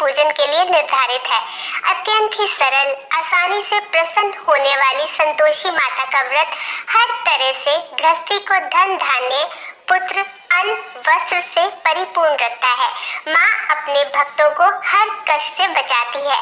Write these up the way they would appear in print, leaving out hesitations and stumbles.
पूजन के लिए निर्धारित है। अत्यंत ही सरल, आसानी से प्रसन्न होने वाली संतोषी माता का व्रत हर तरह से गृहस्थी को धन धान्य पुत्र अन्न वस्त्र से परिपूर्ण रखता है। माँ अपने भक्तों को हर कष्ट से बचाती है।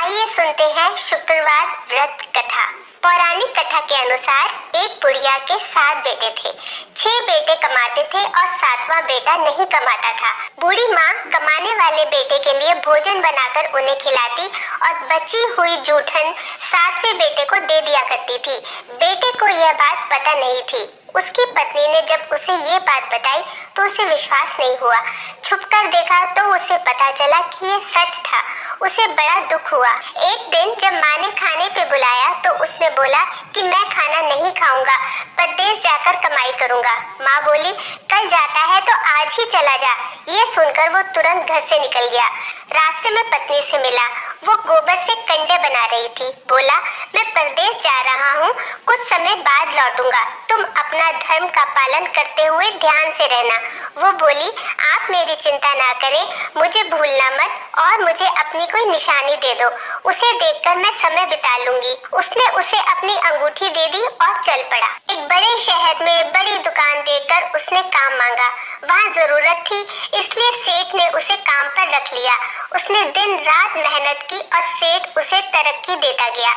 आइए सुनते हैं शुक्रवार व्रत कथा। पौराणिक कथा के अनुसार एक बुढ़िया के 7 बेटे थे। 6 बेटे कमाते थे और 7वां बेटा नहीं कमाता था। बूढ़ी माँ कमाने वाले बेटे के लिए भोजन बनाकर उन्हें खिलाती और बची हुई जूठन 7वें बेटे को दे दिया करती थी। बेटे को यह बात पता नहीं थी। उसकी पत्नी ने जब उसे ये बात बताई तो उसे विश्वास नहीं हुआ। छुपकर देखा तो उसे पता चला कि ये सच था। उसे बड़ा दुख हुआ। एक दिन जब माँ ने खाने पे बुलाया तो उसने बोला कि मैं खाना नहीं खाऊंगा, परदेश जाकर कमाई करूंगा। माँ बोली, कल जाता है तो आज ही चला जा। ये सुनकर वो तुरंत घर से निकल गया। रास्ते में पत्नी से मिला। वो गोबर से कंडे बना रही थी। बोला, मैं परदेश जा रहा हूँ, कुछ समय बाद लौटूंगा। तुम अपना धर्म का पालन करते हुए ध्यान से रहना। वो बोली, आप मेरी चिंता ना करें, मुझे भूलना मत और मुझे अपनी कोई निशानी दे दो, उसे देखकर मैं समय बिता लूंगी। उसने उसे अपनी अंगूठी दे दी और चल पड़ा। एक बड़े शहर में बड़ी दुकान देकर उसने काम मांगा। वहाँ जरूरत थी, इसलिए सेठ ने उसे काम पर रख लिया। उसने दिन रात मेहनत की और सेठ उसे तरक्की देता गया।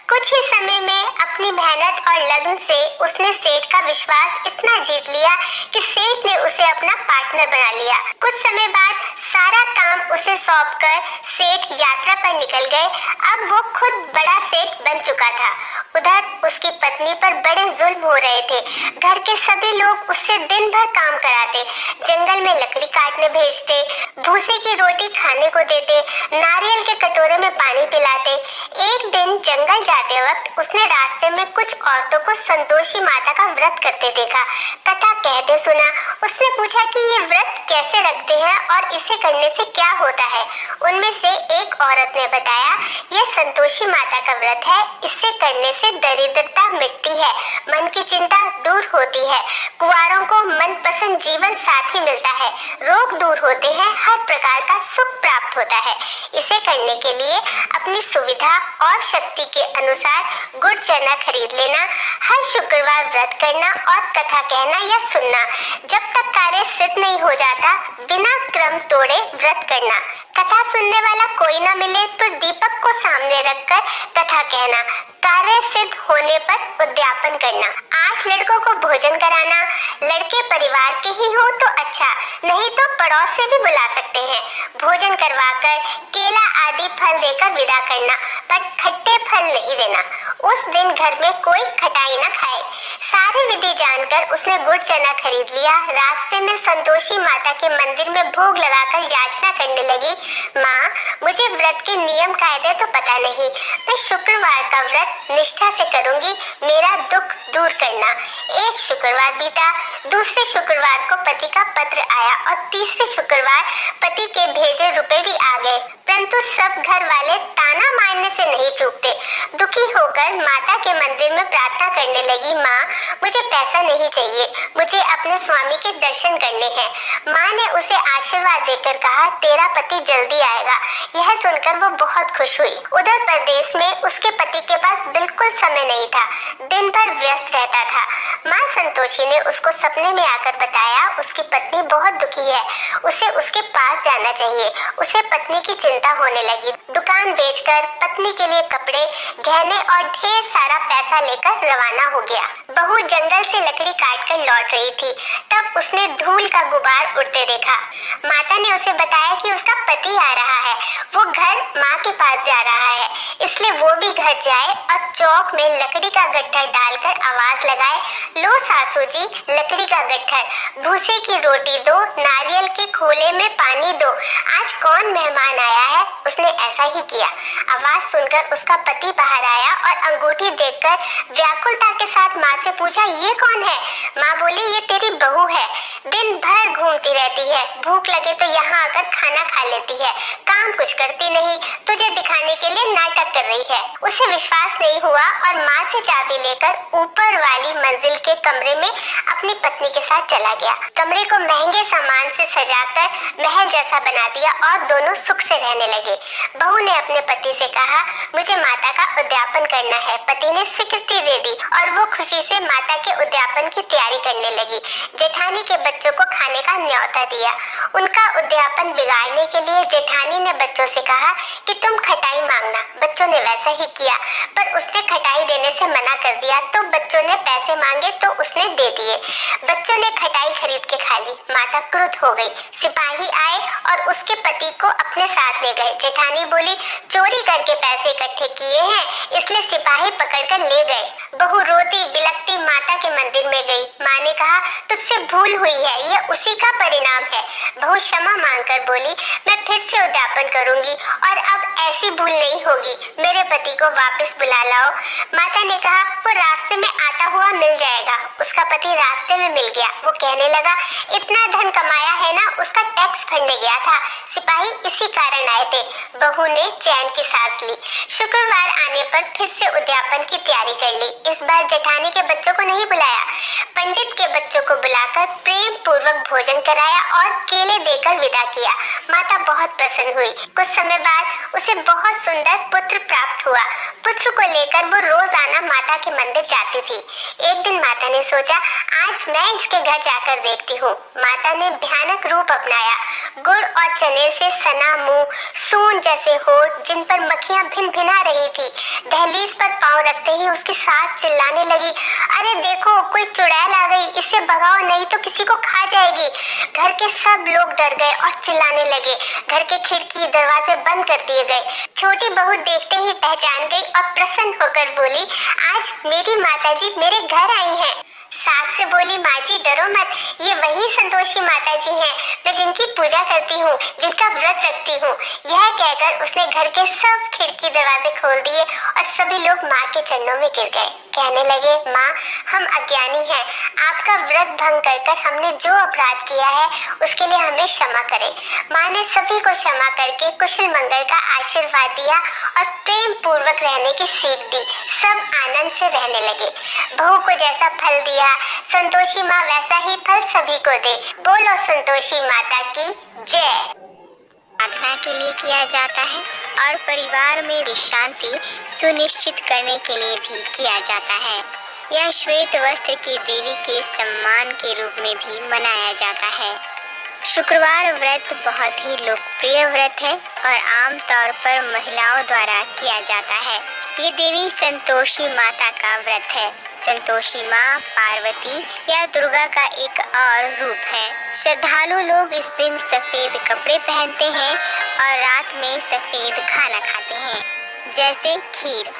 कुछ ही समय में अपनी मेहनत और लगन से उसने सेठ का विश्वास इतना जीत लिया कि सेठ ने उसे अपना पार्टनर बना लिया। कुछ समय बाद सारा काम उसे सौंपकर सेठ यात्रा पर निकल गए। अब वो खुद बड़ा सेठ बन चुका था। उधर उसकी पत्नी पर बड़े जुल्म हो रहे थे। घर के सभी लोग उससे दिन भर काम कराते, जंगल में लकड़ी काटने भेजते, भूसे की रोटी खाने को देते, नारियल के कटोरे में पानी पिलाते। एक दिन जंगल जाते वक्त उसने रास्ते में कुछ औरतों को संतोषी माता का व्रत करते देखा। कथा कहते सुना। उसने पूछा कि ये व्रत कैसे रखते हैं और इसे करने से क्या होता है। उनमें से एक औरत ने बताया, यह संतोषी माता का व्रत है। इससे करने से दरिद्रता मिटती है, मन की चिंता दूर होती है, कुंवारों को मनपसंद जीवन साथी मिलता है, रोग दूर होते हैं, हर प्रकार का सुख प्राप्त होता है। इसे करने के लिए अपनी सुविधा और शक्ति के अनुसार गुड़ चना खरीद लेना, हर शुक्रवार व्रत करना और कथा कहना या सुनना। जब तक कार्य सिद्ध नहीं हो जाता, बिना क्रम तोड़े व्रत करना। कथा सुनने वाला कोई न मिले तो दीपक को सामने रखकर कथा कहना। कार्य सिद्ध होने पर उद्यापन करना। 8 लड़कों को भोजन कराना। लड़के परिवार के ही हो तो अच्छा, नहीं तो पड़ोस से भी बुला सकते हैं। भोजन करवाकर केला आदि फल देकर विदा करना, पर खट्टे फल नहीं देना। उस दिन घर में कोई खटाई न खाए। सारी विधि जानकर उसने गुड़ चना खरीद लिया। रास्ते में संतोषी माता के मंदिर में भोग लगाकर याचना करने लगी, माँ, मुझे व्रत के नियम कायदे तो पता नहीं, मैं शुक्रवार का व्रत निष्ठा से करूंगी, मेरा दुख दूर करना। एक शुक्रवार बीता, दूसरे शुक्रवार को पति का पत्र आया और तीसरे शुक्रवार पति के भेजे रुपए भी आ गए, परंतु सब घर वाले ताना मारने से नहीं चूकते। दुखी होकर माता के मंदिर में प्रार्थना करने लगी, माँ, मुझे पैसा नहीं चाहिए, मुझे अपने स्वामी के दर्शन करने हैं। माँ ने उसे आशीर्वाद देकर कहा, तेरा पति जल्दी आएगा। यह सुनकर वो बहुत खुश हुई। उधर प्रदेश में उसके पति के पास बिल्कुल समय नहीं था, दिन भर व्यस्त रहता था। माँ संतोषी ने उसको सपने में आकर बताया, उसकी पत्नी बहुत दुखी है, उसे उसके पास जाना चाहिए। उसे पत्नी की चिंता होने लगी। दुकान बेचकर पत्नी के लिए कपड़े, गहने और ढेर सारा पैसा लेकर रवाना हो गया। बहू जंगल से लकड़ी काटकर लौट रही थी, तब उसने धूल का गुबार उड़ते देखा। माता ने उसे बताया कि उसका पति आ रहा है, वो घर माँ के पास जा रहा है, इसलिए वो भी घर जाए और चौक में लकड़ी का गट्ठर डालकर आवाज लगाए, लो सासू जी, लकड़ी का गट्ठर, भूसे की रोटी दो, नारियल के खोले में पानी दो, आज कौन मेहमान आया है। उसने ऐसा ही किया। आवाज सुनकर उसका पति बाहर आया और अंगूठी देखकर व्याकुलता के साथ माँ से पूछा, ये कौन है। माँ बोली, ये तेरी बहू है, दिन भर घूमती रहती है, भूख लगे तो यहाँ आकर खाना खा लेती है, काम कुछ करती नहीं, तुझे दिखाने के लिए नाटक कर रही आई है। उसे विश्वास नहीं हुआ और माँ से चाबी लेकर ऊपर वाली मंजिल के कमरे में अपनी पत्नी के साथ चला गया। कमरे को महंगे सामान से सजाकर महल जैसा बना दिया और दोनों सुख से रहने लगे। बहू ने अपने पति से कहा, मुझे माता का उद्यापन करना है। पति ने स्वीकृति दे दी और वो खुशी से माता के उद्यापन की तैयारी करने लगी। जेठानी के बच्चों को खाने का न्योता दिया। उनका उद्यापन बिगाड़ने के लिए जेठानी ने बच्चों से कहा कि तुम खटाई मांगना। बच्चों ने वैसा ही किया, पर उसने खटाई देने से मना कर दिया तो बच्चों ने पैसे मांगे तो उसने दे दिए। बच्चों ने खटाई खरीद के खा ली। माता क्रुद्ध हो गई। सिपाही आए और उसके पति को अपने साथ ले गए। जेठानी बोली, चोरी करके पैसे इकट्ठे किए हैं, इसलिए सिपाही पकड़कर ले गए। बहू रोती बिलखती माता के मंदिर में गई। माँ ने कहा, तुझसे भूल हुई है, यह उसी का परिणाम है। बहू क्षमा मांगकर बोली, मैं फिर से उद्यापन करूंगी और अब ऐसी भूल नहीं होगी। मेरे पति को वापस बुला लाओ। माता ने कहा, वो रास्ते में आता हुआ मिल जाएगा। उसका पति रास्ते में मिल गया। वो कहने लगा, इतना धन कमाया है ना, उसका टैक्स भरने गया था। सिपाही इसी कारण आए थे। बहू ने चैन की सांस ली। शुक्रवार आने पर फिर से उद्यापन की तैयारी कर ली। इस बार जेठानी के बच्चों को नहीं बुलाया। पंडित के बच्चों को बुलाकर प्रेम पूर्वक भोजन कराया और केले देकर विदा किया। माता बहुत प्रसन्न हुई। कुछ समय बाद उसे बहुत सुंदर पुत्र प्राप्त हुआ। पुत्र को लेकर वो रोजाना माता के मंदिर जाती थी। एक दिन माता ने सोचा, आज मैं इसके घर जाकर देखती हूँ। माता ने भयानक रूप अपनाया। गुड़ और चने से सना मुंह, सूंड जैसे होठ, जिन पर मक्खियां भिन भिना रही थी। दहलीज पर पांव रखते ही उसकी सास चिल्लाने लगी, अरे देखो, कोई चुड़ैल आ गई, इसे भगाओ नहीं तो किसी को खा जाएगी। घर के सब लोग डर गए और चिल्लाने लगे। घर के खिड़की दरवाजे बंद कर दिए गए। छोटी बहू देखते ही पहचान गई और प्रसन्न होकर बोली, आज मेरी माताजी मेरे घर आई हैं। सास से बोली, माँ जी डरो मत, ये वही संतोषी माता जी हैं, मैं जिनकी पूजा करती हूँ, जिनका व्रत रखती हूँ। यह कहकर उसने घर के सब खिड़की दरवाजे खोल दिए और सभी लोग माँ के चरणों में गिर गए। कहने लगे, माँ हम अज्ञानी हैं, आपका व्रत भंग कर हमने जो अपराध किया है उसके लिए हमें क्षमा करें। माँ ने सभी को क्षमा करके कुशल मंगल का आशीर्वाद दिया और प्रेम पूर्वक रहने की सीख दी। सब आनंद से रहने लगे। बहू को जैसा फल दिया, संतोषी माँ वैसा ही फल सभी को दे। बोलो संतोषी माता की जय। साधना के लिए किया जाता है और परिवार में शांति सुनिश्चित करने के लिए भी किया जाता है। यह श्वेत वस्त्र की देवी के सम्मान के रूप में भी मनाया जाता है। शुक्रवार व्रत बहुत ही लोकप्रिय व्रत है और आमतौर पर महिलाओं द्वारा किया जाता है। ये देवी संतोषी माता का व्रत है। संतोषी माँ पार्वती या दुर्गा का एक और रूप है। श्रद्धालु लोग इस दिन सफेद कपड़े पहनते हैं और रात में सफेद खाना खाते हैं, जैसे खीर।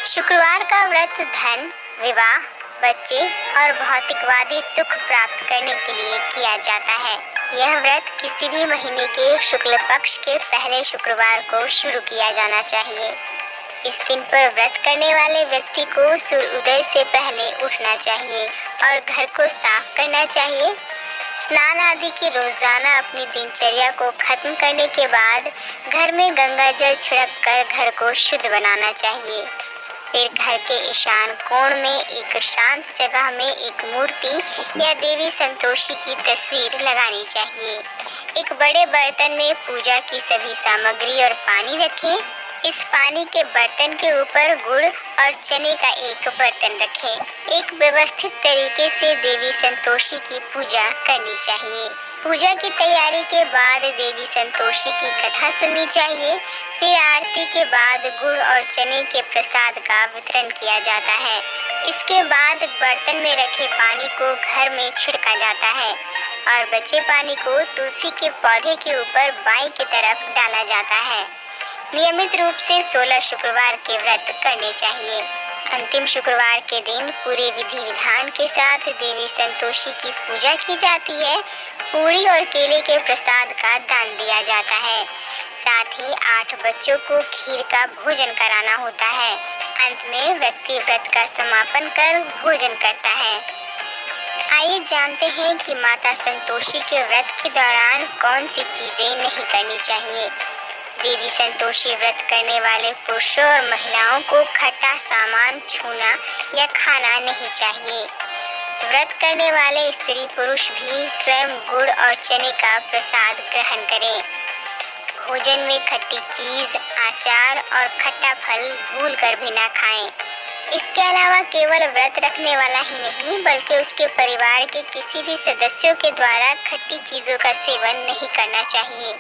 शुक्रवार का व्रत धन, विवाह, बच्चे और भौतिकवादी सुख प्राप्त करने के लिए किया जाता है। यह व्रत किसी भी महीने के शुक्ल पक्ष के पहले शुक्रवार को शुरू किया जाना चाहिए। इस दिन पर व्रत करने वाले व्यक्ति को सूर्योदय से पहले उठना चाहिए और घर को साफ करना चाहिए। स्नान आदि की रोजाना अपनी दिनचर्या को खत्म करने के बाद घर में गंगा जल छिड़क कर घर को शुद्ध बनाना चाहिए। फिर घर के ईशान कोण में एक शांत जगह में एक मूर्ति या देवी संतोषी की तस्वीर लगानी चाहिए। एक बड़े बर्तन में पूजा की सभी सामग्री और पानी रखें। इस पानी के बर्तन के ऊपर गुड़ और चने का एक बर्तन रखें। एक व्यवस्थित तरीके से देवी संतोषी की पूजा करनी चाहिए। पूजा की तैयारी के बाद देवी संतोषी की कथा सुननी चाहिए। फिर आरती के बाद गुड़ और चने के प्रसाद का वितरण किया जाता है। इसके बाद बर्तन में रखे पानी को घर में छिड़का जाता है और बचे पानी को तुलसी के पौधे के ऊपर बाईं की तरफ डाला जाता है। नियमित रूप से 16 शुक्रवार के व्रत करने चाहिए। अंतिम शुक्रवार के दिन पूरे विधि विधान के साथ देवी संतोषी की पूजा की जाती है। पूरी और केले के प्रसाद का दान दिया जाता है। साथ ही 8 बच्चों को खीर का भोजन कराना होता है। अंत में व्यक्ति व्रत का समापन कर भोजन करता है। आइए जानते हैं कि माता संतोषी के व्रत के दौरान कौन सी चीजें नहीं करनी चाहिए। देवी संतोषी व्रत करने वाले पुरुषों और महिलाओं को खट्टा सामान छूना या खाना नहीं चाहिए। व्रत करने वाले स्त्री पुरुष भी स्वयं गुड़ और चने का प्रसाद ग्रहण करें। भोजन में खट्टी चीज, अचार और खट्टा फल भूलकर भी ना खाएं। इसके अलावा केवल व्रत रखने वाला ही नहीं बल्कि उसके परिवार के किसी भी सदस्यों के द्वारा खट्टी चीजों का सेवन नहीं करना चाहिए।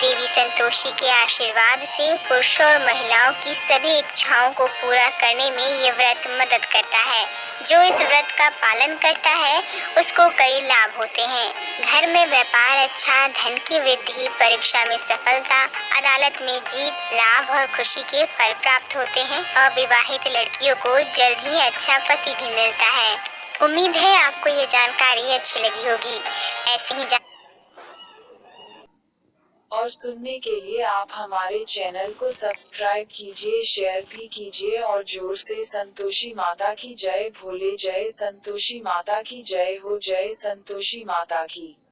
देवी संतोषी के आशीर्वाद से पुरुषों और महिलाओं की सभी इच्छाओं को पूरा करने में ये व्रत मदद करता है। जो इस व्रत का पालन करता है उसको कई लाभ होते हैं। घर में व्यापार अच्छा, धन की वृद्धि, परीक्षा में सफलता, अदालत में जीत, लाभ और खुशी के फल प्राप्त होते हैं। अविवाहित लड़कियों को जल्द ही अच्छा पति भी मिलता है। उम्मीद है आपको ये जानकारी अच्छी लगी होगी। ऐसे ही और सुनने के लिए आप हमारे चैनल को सब्सक्राइब कीजिए, शेयर भी कीजिए और जोर से संतोषी माता की जय बोले। जय संतोषी माता की जय हो, जय संतोषी माता की।